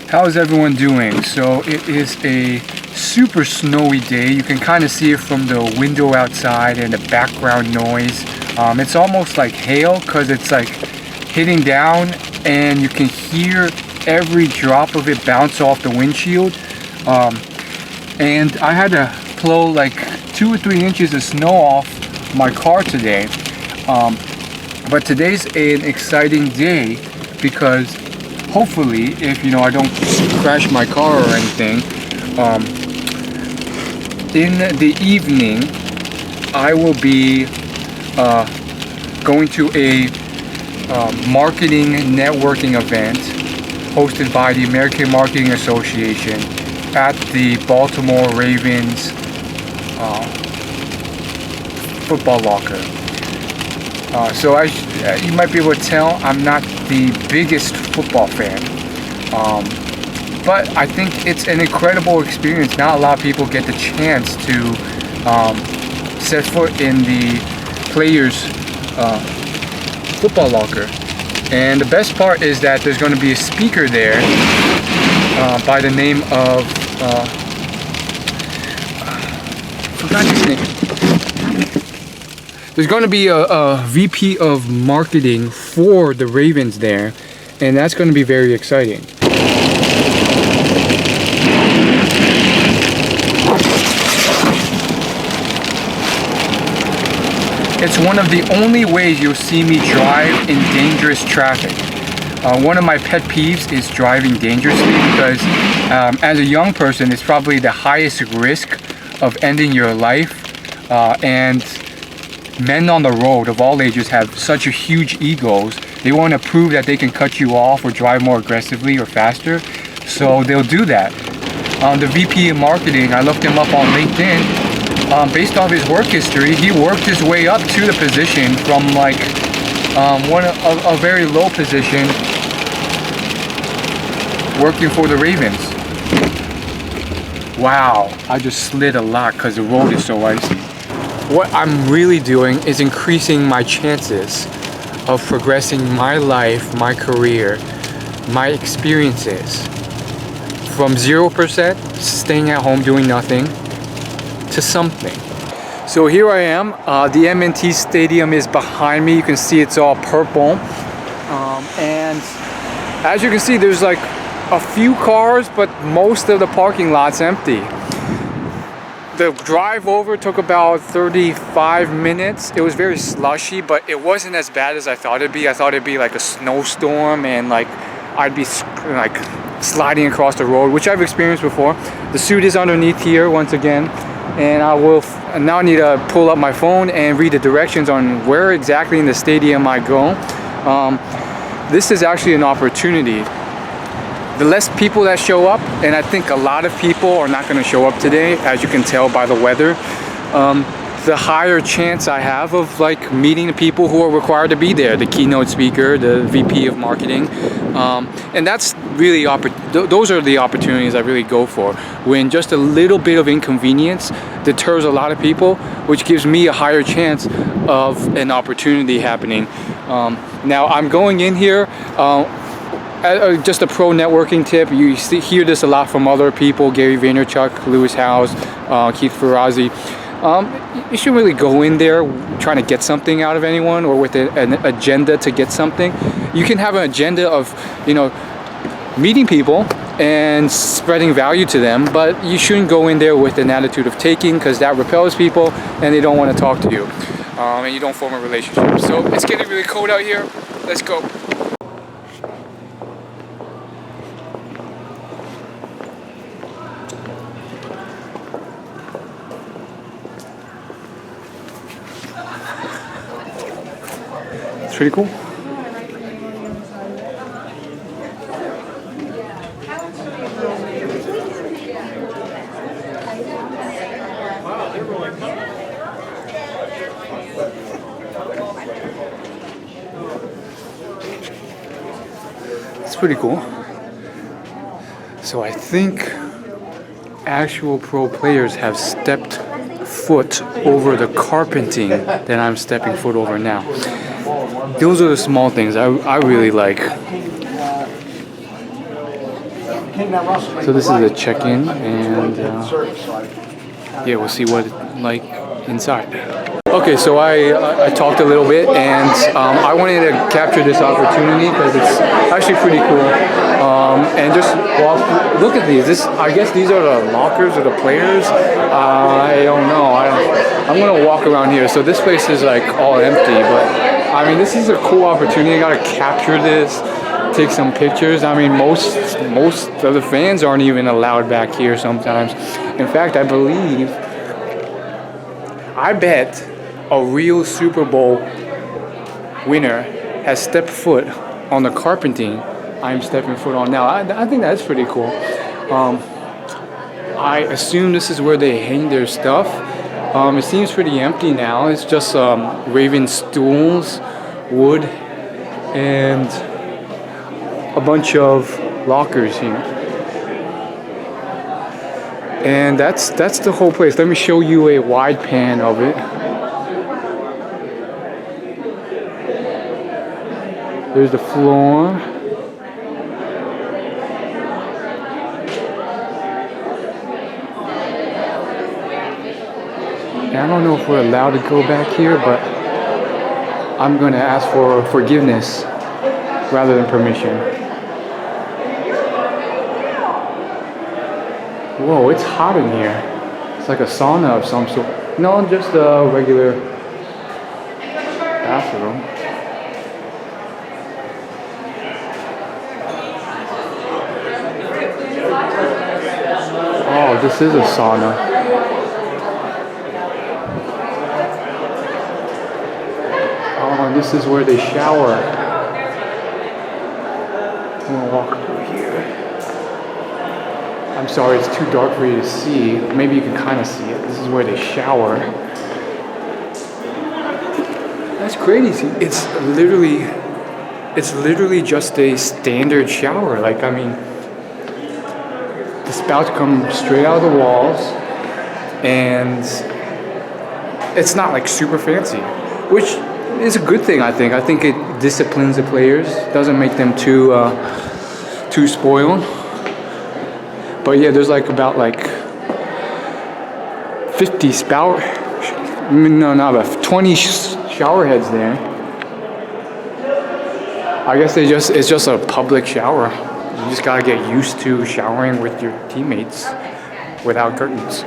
How's everyone doing? So it is a super snowy day. You can kind of see it from the window outside and the background noise. It's almost like hail because it's like hitting down and you can hear every drop of it bounce off the windshield. And I had to blow like 2 or 3 inches of snow off my car today. But today's an exciting day because hopefully, if I don't crash my car or anything, in the evening I will be going to a marketing networking event hosted by the American Marketing Association at the Baltimore Ravens football locker. So as you might be able to tell, I'm not the biggest football fan, but I think it's an incredible experience. Not a lot of people get the chance to set foot in the players' football locker. And the best part is that there's going to be a speaker there by the name of forgot his name. There's going to be a VP of marketing for the Ravens there, and that's going to be very exciting. It's one of the only ways you'll see me drive in dangerous traffic. One of my pet peeves is driving dangerously because as a young person, it's probably the highest risk of ending your life, and men on the road of all ages have such a huge egos. They want to prove that they can cut you off or drive more aggressively or faster, so they'll do that. The VP of marketing, I looked him up on LinkedIn. Based off his work history, he worked his way up to the position from like a very low position working for the Ravens. Wow, I just slid a lot because the road is so icy. What I'm really doing is increasing my chances of progressing my life, my career, my experiences from 0% staying at home doing nothing to something. So here I am. The M&T Stadium is behind me. You can see it's all purple. And as you can see, there's like a few cars, but most of the parking lot's empty. The drive over took about 35 minutes. It was very slushy, but it wasn't as bad as I thought it'd be. I thought it'd be like a snowstorm and like I'd be like sliding across the road, which I've experienced before. The suit is underneath here once again, and I will now need to pull up my phone and read the directions on where exactly in the stadium I go. This is actually an opportunity. The less people that show up, and I think a lot of people are not going to show up today, as you can tell by the weather, the higher chance I have of like meeting the people who are required to be there, the keynote speaker, the VP of marketing, and that's really those are the opportunities I really go for, when just a little bit of inconvenience deters a lot of people, which gives me a higher chance of an opportunity happening. Now I'm going in here. Just a pro networking tip, you hear this a lot from other people, Gary Vaynerchuk, Lewis Howes, Keith Ferrazzi. You shouldn't really go in there trying to get something out of anyone or with an agenda to get something. You can have an agenda of, meeting people and spreading value to them, but you shouldn't go in there with an attitude of taking, because that repels people and they don't want to talk to you, and you don't form a relationship. So it's getting really cold out here. Let's go. Pretty cool. It's pretty cool. So I think actual pro players have stepped foot over the carpeting that I'm stepping foot over now. Those are the small things I really like. So this is a check-in, and yeah, we'll see what it's like inside. Okay, so I talked a little bit, and I wanted to capture this opportunity because it's actually pretty cool. And just look at these. I guess these are the lockers of the players. I don't know. I'm gonna walk around here. So this place is like all empty, but I mean, this is a cool opportunity. I gotta capture this, take some pictures. I mean, most of the fans aren't even allowed back here sometimes. In fact, I bet a real Super Bowl winner has stepped foot on the carpeting I'm stepping foot on now. I think that's pretty cool. I assume this is where they hang their stuff. It seems pretty empty now. It's just raven stools, wood, and a bunch of lockers here. And that's the whole place. Let me show you a wide pan of it. There's the floor. And I don't know if we're allowed to go back here, but I'm going to ask for forgiveness rather than permission. Whoa, it's hot in here. It's like a sauna of some sort. No, just a regular bathroom. Oh, this is a sauna. Oh, and this is where they shower. I'm gonna walk through here. I'm sorry, it's too dark for you to see. Maybe you can kind of see it. This is where they shower. That's crazy. It's literally just a standard shower. Like, I mean, the spouts come straight out of the walls, and it's not like super fancy, which is a good thing. I think it disciplines the players, doesn't make them too spoiled. But yeah, there's like about 50 about 20 shower heads there. I guess it's just a public shower. You just gotta get used to showering with your teammates without curtains.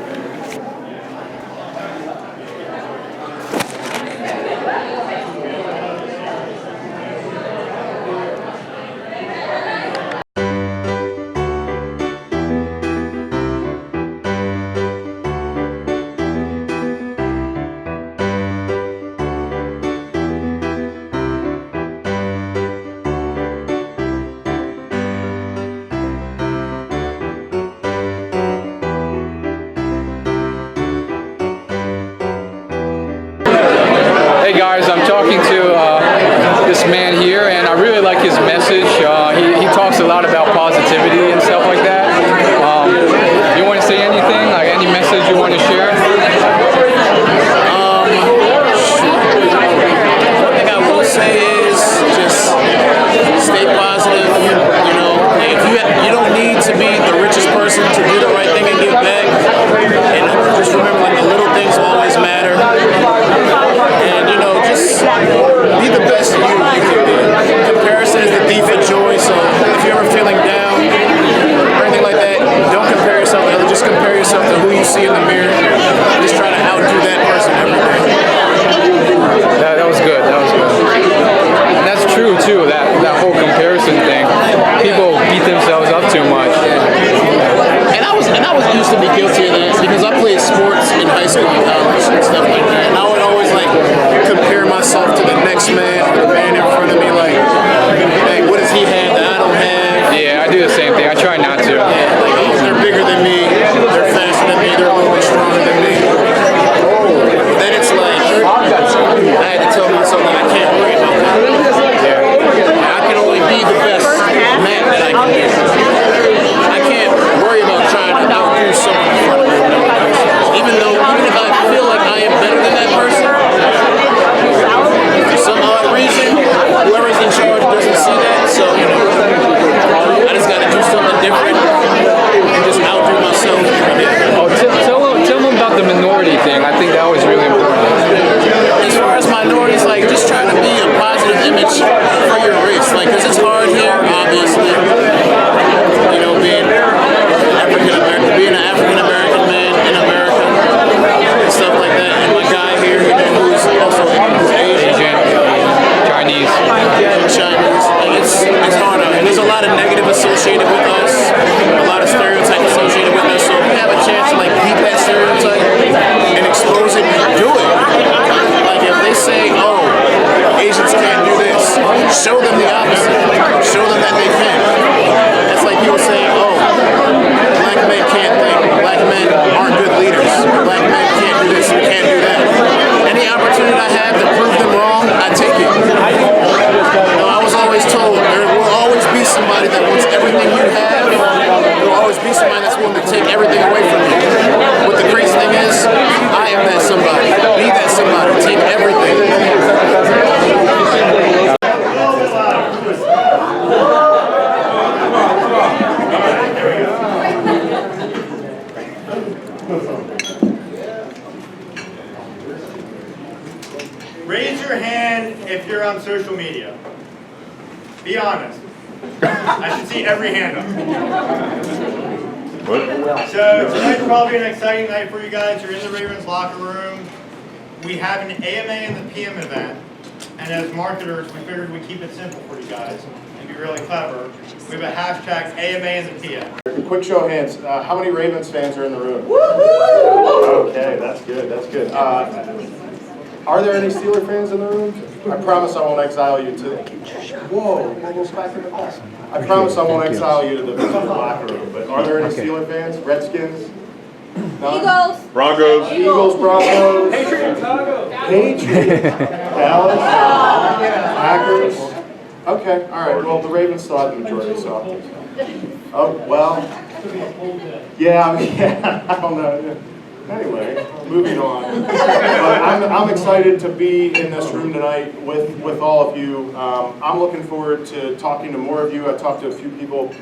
Hey guys, I'm talking to this man here, and I really like his message. He talks a lot about positivity and stuff like that. You want to say anything? Like any message you want to share? One thing I will say is just stay positive. You know, if you don't need to be the richest person to do the right thing and give back. And just remember, like, the little things always matter. And you know, just be the best you can be. Comparison is the thief of joy. So if you're ever feeling down or anything associated with us, a lot of stereotypes associated with us. So if you have a chance to like beat that stereotype and expose it, do it. Like if they say, oh, Asians can't do this, show them the opposite. Show them that they can. That's like people saying, oh, black men can't think, black men aren't good leaders, black men can't do this, and can't do that. Any opportunity I have to prove them wrong, I take it. I was always told there will always be somebody that wants everything you have. There will always be somebody that's willing to take everything away from you. But the crazy thing is, I am that somebody. Be that somebody. Take everything. Raise your hand if you're on social media. Be honest. I should see every hand up. So tonight's probably an exciting night for you guys. You're in the Ravens locker room. We have an AMA and the PM event. And as marketers, we figured we'd keep it simple for you guys and be really clever. We have a hashtag AMA and the PM. Quick show of hands. How many Ravens fans are in the room? Okay, that's good. That's good. Are there any Steeler fans in the room? I promise I won't exile you to. Whoa, almost back in the class. I promise I won't exile you to the locker room. But are there any Steeler fans? Redskins? None? Eagles. Broncos. Eagles. Broncos. Patriots. Dallas. Packers. Okay. All right. Well, the Ravens still have the majority. So. Oh well. Yeah. I mean, yeah. I don't know. Anyway, moving on. But I'm excited to be in this room tonight with all of you. I'm looking forward to talking to more of you. I talked to a few people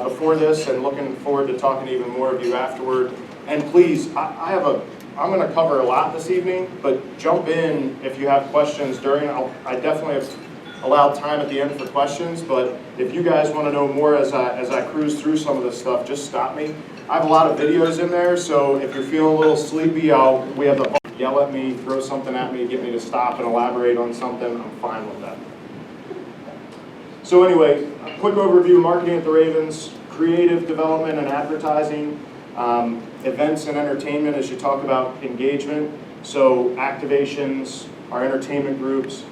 before this, and looking forward to talking to even more of you afterward. And please, I'm going to cover a lot this evening, but jump in if you have questions during. I definitely have allowed time at the end for questions, but if you guys want to know more as I cruise through some of this stuff, just stop me. I have a lot of videos in there, so if you're feeling a little sleepy, we have the yell at me, throw something at me, get me to stop and elaborate on something. I'm fine with that. So anyway, a quick overview: marketing at the Ravens, creative development and advertising, events and entertainment as you talk about engagement. So activations, our entertainment groups.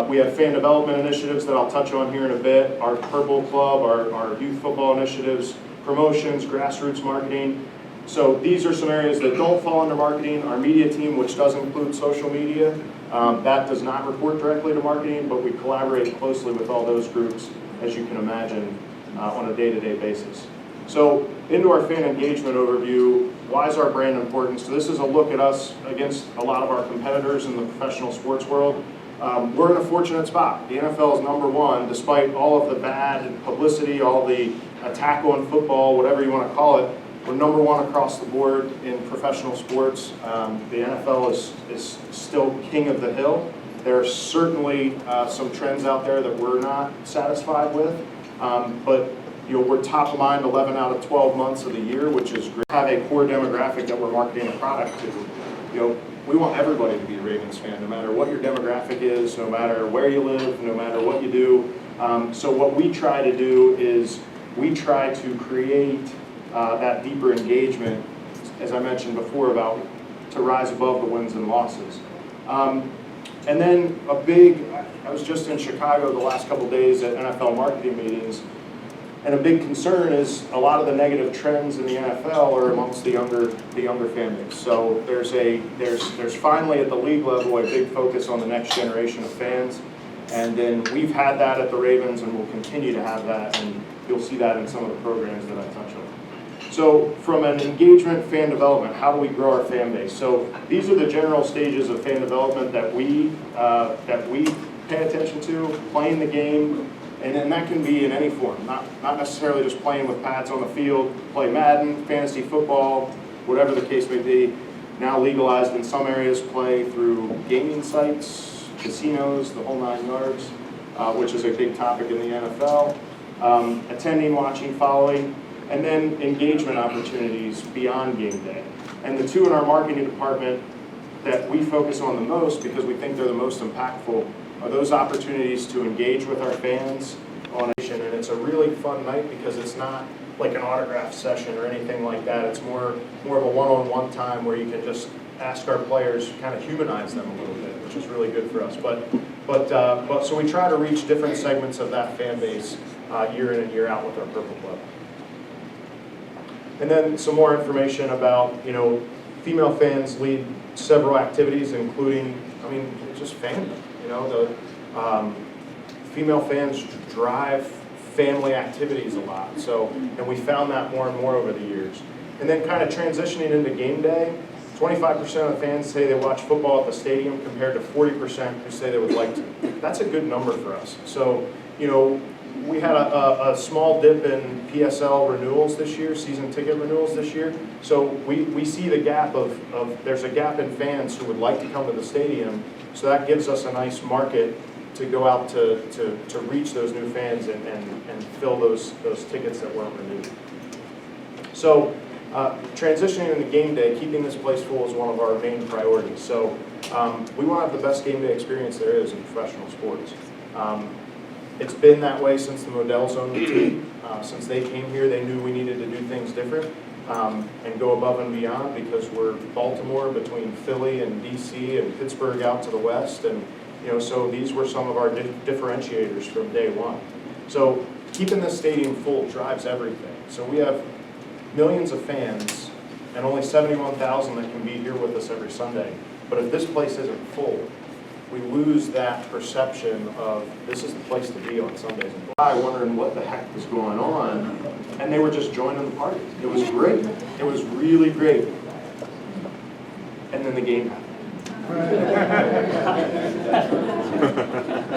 We have fan development initiatives that I'll touch on here in a bit. Our Purple Club, our youth football initiatives, promotions, grassroots marketing. So these are some areas that don't fall under marketing. Our media team, which does include social media, that does not report directly to marketing, but we collaborate closely with all those groups, as you can imagine, on a day-to-day basis. So into our fan engagement overview, why is our brand important? So this is a look at us against a lot of our competitors in the professional sports world. We're in a fortunate spot. The NFL is #1, despite all of the bad publicity, all the attack on football, whatever you want to call it. We're #1 across the board in professional sports. The NFL is still king of the hill. There are certainly some trends out there that we're not satisfied with, but we're top of mind 11 out of 12 months of the year, which is great. We have a core demographic that we're marketing a product to. We want everybody to be a Ravens fan, no matter what your demographic is, no matter where you live, no matter what you do. So what we try to do is we try to create that deeper engagement, as I mentioned before, about to rise above the wins and losses. And then I was just in Chicago the last couple days at NFL marketing meetings, and a big concern is a lot of the negative trends in the NFL are amongst the younger fan base. So there's finally at the league level a big focus on the next generation of fans, and then we've had that at the Ravens, and we'll continue to have that, and you'll see that in some of the programs that I touch on. So from an engagement, fan development, how do we grow our fan base? So these are the general stages of fan development that we pay attention to: playing the game. And then that can be in any form, not necessarily just playing with pads on the field. Play Madden, fantasy football, whatever the case may be. Now legalized in some areas, play through gaming sites, casinos, the whole 9 yards, which is a big topic in the NFL. Attending, watching, following, and then engagement opportunities beyond game day. And the two in our marketing department that we focus on the most, because we think they're the most impactful, are those opportunities to engage with our fans on and it's a really fun night because it's not like an autograph session or anything like that. It's more of a one-on-one time where you can just ask our players, kind of humanize them a little bit, which is really good for us. But so we try to reach different segments of that fan base year in and year out with our Purple Club. And then some more information about, female fans lead several activities, including, just fandom. The female fans drive family activities a lot. So, and we found that more and more over the years. And then kind of transitioning into game day, 25% of the fans say they watch football at the stadium compared to 40% who say they would like to. That's a good number for us. So, we had a small dip in PSL renewals this year, season ticket renewals this year. So we see the gap of there's a gap in fans who would like to come to the stadium. So that gives us a nice market to go out to reach those new fans and fill those tickets that weren't renewed. So transitioning into game day, keeping this place full is one of our main priorities. So we want to have the best game day experience there is in professional sports. It's been that way since the Models owned the team. Since they came here, they knew we needed to do things different and go above and beyond because we're Baltimore between Philly and DC and Pittsburgh out to the west. And so these were some of our differentiators from day one. So keeping this stadium full drives everything. So we have millions of fans and only 71,000 that can be here with us every Sunday. But if this place isn't full, we lose that perception of this is the place to be on Sundays. I wondering what the heck was going on, and they were just joining the party. It was great. It was really great. And then the game happened.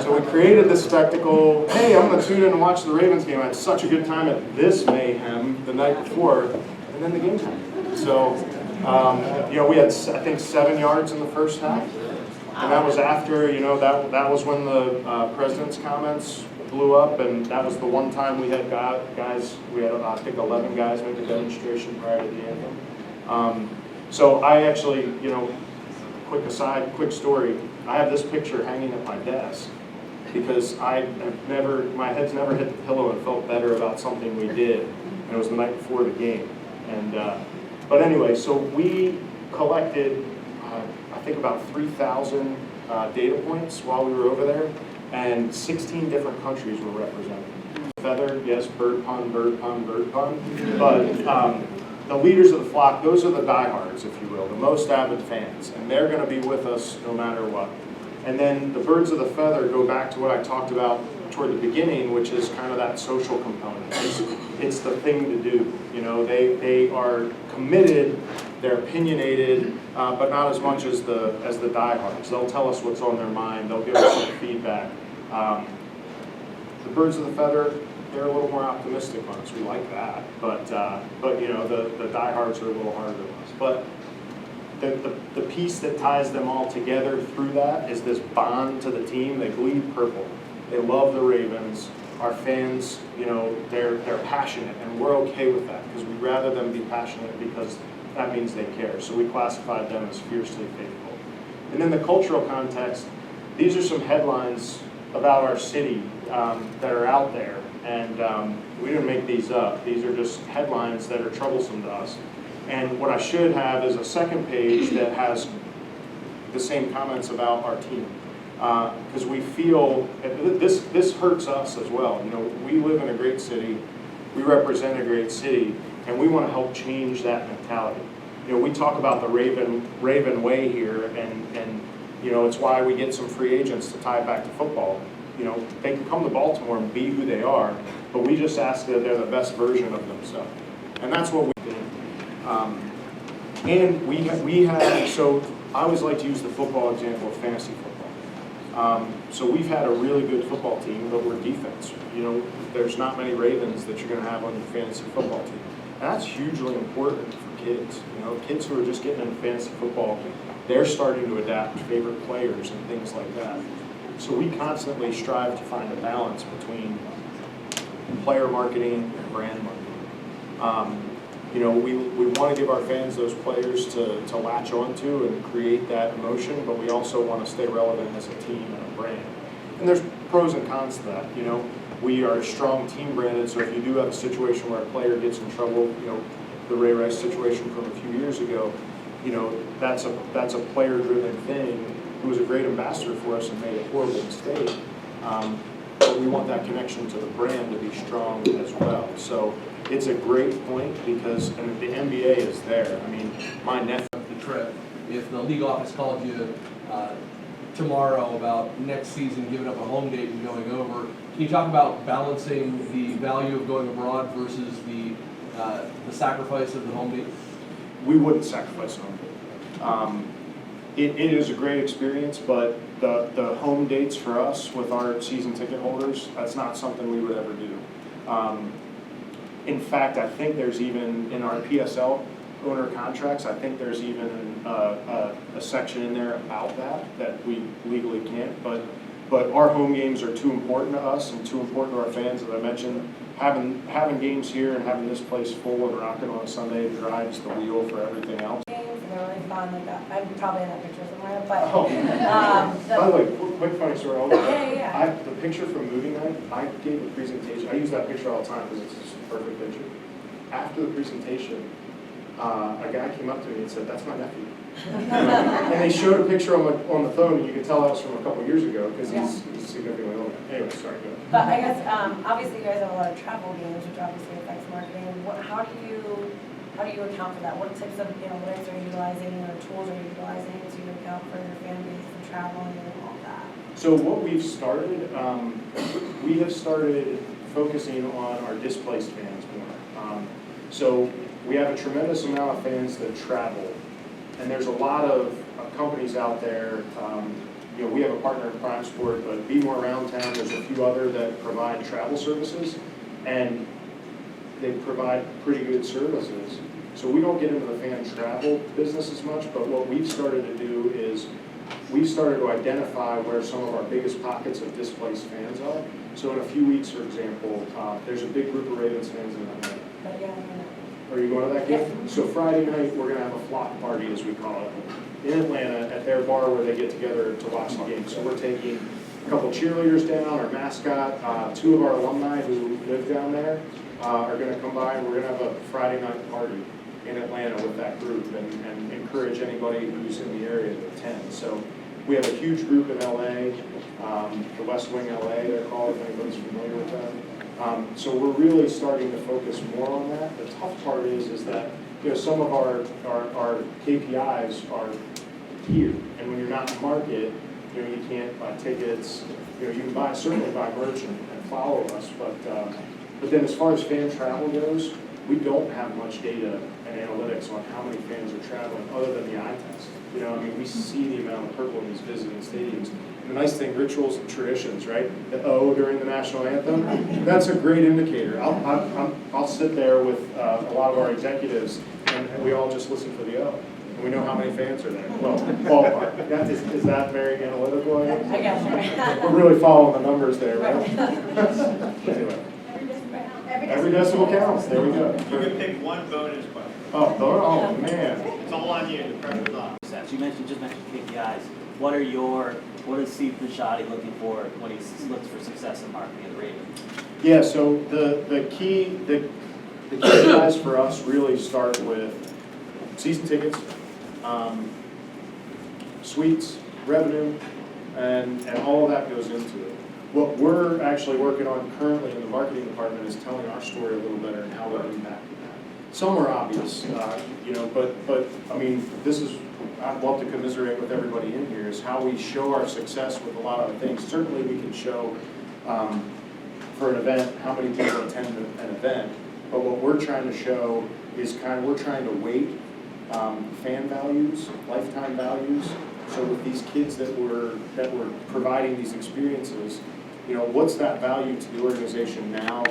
So we created this spectacle. Hey, I'm going to tune in and watch the Ravens game. I had such a good time at this mayhem the night before, and then the game happened. So, we had, I think, 7 yards in the first half. And that was after, that was when the president's comments blew up, and that was the one time we had guys, I think 11 guys make a demonstration prior to the anthem. So I actually, quick aside, quick story, I have this picture hanging at my desk because my head's never hit the pillow and felt better about something we did, and it was the night before the game. And but anyway, so we collected I think about 3,000 data points while we were over there, and 16 different countries were represented. Feather, yes, bird pun, bird pun, bird pun. But the leaders of the flock, those are the diehards, if you will, the most avid fans, and they're going to be with us no matter what. And then the birds of the feather go back to what I talked about toward the beginning, which is kind of that social component. It's the thing to do. They are committed, they're opinionated, but not as much as the diehards. They'll tell us what's on their mind. They'll give us some feedback. The birds of the feather, they're a little more optimistic on us. We like that, but the diehards are a little harder on us. But the piece that ties them all together through that is this bond to the team. They bleed purple. They love the Ravens. Our fans, they're passionate, and we're okay with that because we'd rather them be passionate because that means they care. So we classified them as fiercely faithful. And in the cultural context, these are some headlines about our city that are out there, and we didn't make these up. These are just headlines that are troublesome to us. And what I should have is a second page that has the same comments about our team. Because we feel, this hurts us as well. We live in a great city, we represent a great city, and we want to help change that mentality. We talk about the Raven way here, and it's why we get some free agents to tie it back to football. They can come to Baltimore and be who they are, but we just ask that they're the best version of themselves. And that's what we do. And we have, so I always like to use the football example of fantasy football. So we've had a really good football team, but we're defense. There's not many Ravens that you're going to have on your fantasy football team. And that's hugely important for kids. Kids who are just getting into fantasy football, they're starting to adapt favorite players and things like that. So we constantly strive to find a balance between player marketing and brand marketing. We want to give our fans those players to latch onto and create that emotion, but we also want to stay relevant as a team and a brand. And there's pros and cons to that. we are a strong team branded, so if you do have a situation where a player gets in trouble, the Ray Rice situation from a few years ago, that's a player-driven thing. Who was a great ambassador for us and made a horrible mistake. But we want that connection to the brand to be strong as well. So it's a great point because the NBA is there. I mean, my nephew. The trip. If the league office called you tomorrow about next season giving up a home date and going over, can you talk about balancing the value of going abroad versus the sacrifice of the home date? We wouldn't sacrifice home date. It is a great experience, but the home dates for us with our season ticket holders, that's not something we would ever do. In fact, I think there's even in our PSL owner contracts, I think there's even a section in there about that we legally can't. But our home games are too important to us and too important to our fans. As I mentioned, having games here and having this place full and rocking on a Sunday drives the wheel for everything else. They're really fun. Like I'm probably in that picture somewhere, but by the way, quick funny story. yeah. The picture from movie night, I gave a presentation. I use that picture all the time because it's just a perfect picture. After the presentation, a guy came up to me and said, "That's my nephew." And they showed a picture on the phone, and you could tell that was from a couple years ago because he's significantly older. Anyway, sorry, go ahead. But I guess obviously you guys have a lot of travel games, which obviously affects marketing. How do you account for that? What types of analytics are you utilizing or tools are you utilizing to account for your fan base and traveling and all that? So what we've started, we have started focusing on our displaced fans more. So we have a tremendous amount of fans that travel, and there's a lot of companies out there. We have a partner in Prime Sport, but Be More Around Town, there's a few other that provide travel services, and they provide pretty good services. So we don't get into the fan travel business as much, but what we've started to do is we've started to identify where some of our biggest pockets of displaced fans are. So in a few weeks, for example, there's a big group of Ravens fans in Atlanta. Are you going to that game? Yeah. So Friday night, we're going to have a flock party, as we call it, in Atlanta at their bar where they get together to watch the game. So we're taking a couple cheerleaders down, our mascot, two of our alumni who live down there are going to come by, and we're going to have a Friday night party in Atlanta with that group and encourage anybody who's in the area to attend. So we have a huge group in LA, the West Wing LA they're called, if anybody's familiar with that. So we're really starting to focus more on that. The tough part is that some of our KPIs are here, and when you're not in the market, you can't buy tickets. You can certainly buy merch and follow us, but then as far as fan travel goes, we don't have much data and analytics on how many fans are traveling other than the eye test. We see the amount of purple in these visiting stadiums. And the nice thing, rituals and traditions, right? The O during the national anthem, that's a great indicator. I'll sit there with a lot of our executives, and we all just listen for the O. And we know how many fans are there. Well, ballpark. Is that very analytical? I guess We're really following the numbers there, right? Anyway. Every decimal counts. There we go. You can pick one bonus question. Oh man. It's all on you. The pressure's on. You just mentioned KPIs. What is Steve Bisciotti looking for when he looks for success in marketing at the Ravens? Yeah. So the KPIs for us really start with season tickets, suites, revenue, and all of that goes into it. What we're actually working on currently in the marketing department is telling our story a little better and how we're impacting that. Some are obvious, but I mean, I'd love to commiserate with everybody in here, is how we show our success with a lot of things. Certainly we can show for an event how many people attend an event, but what we're trying to show is we're trying to weight fan values, lifetime values. So with these kids that we're providing these experiences, what's that value to the organization now?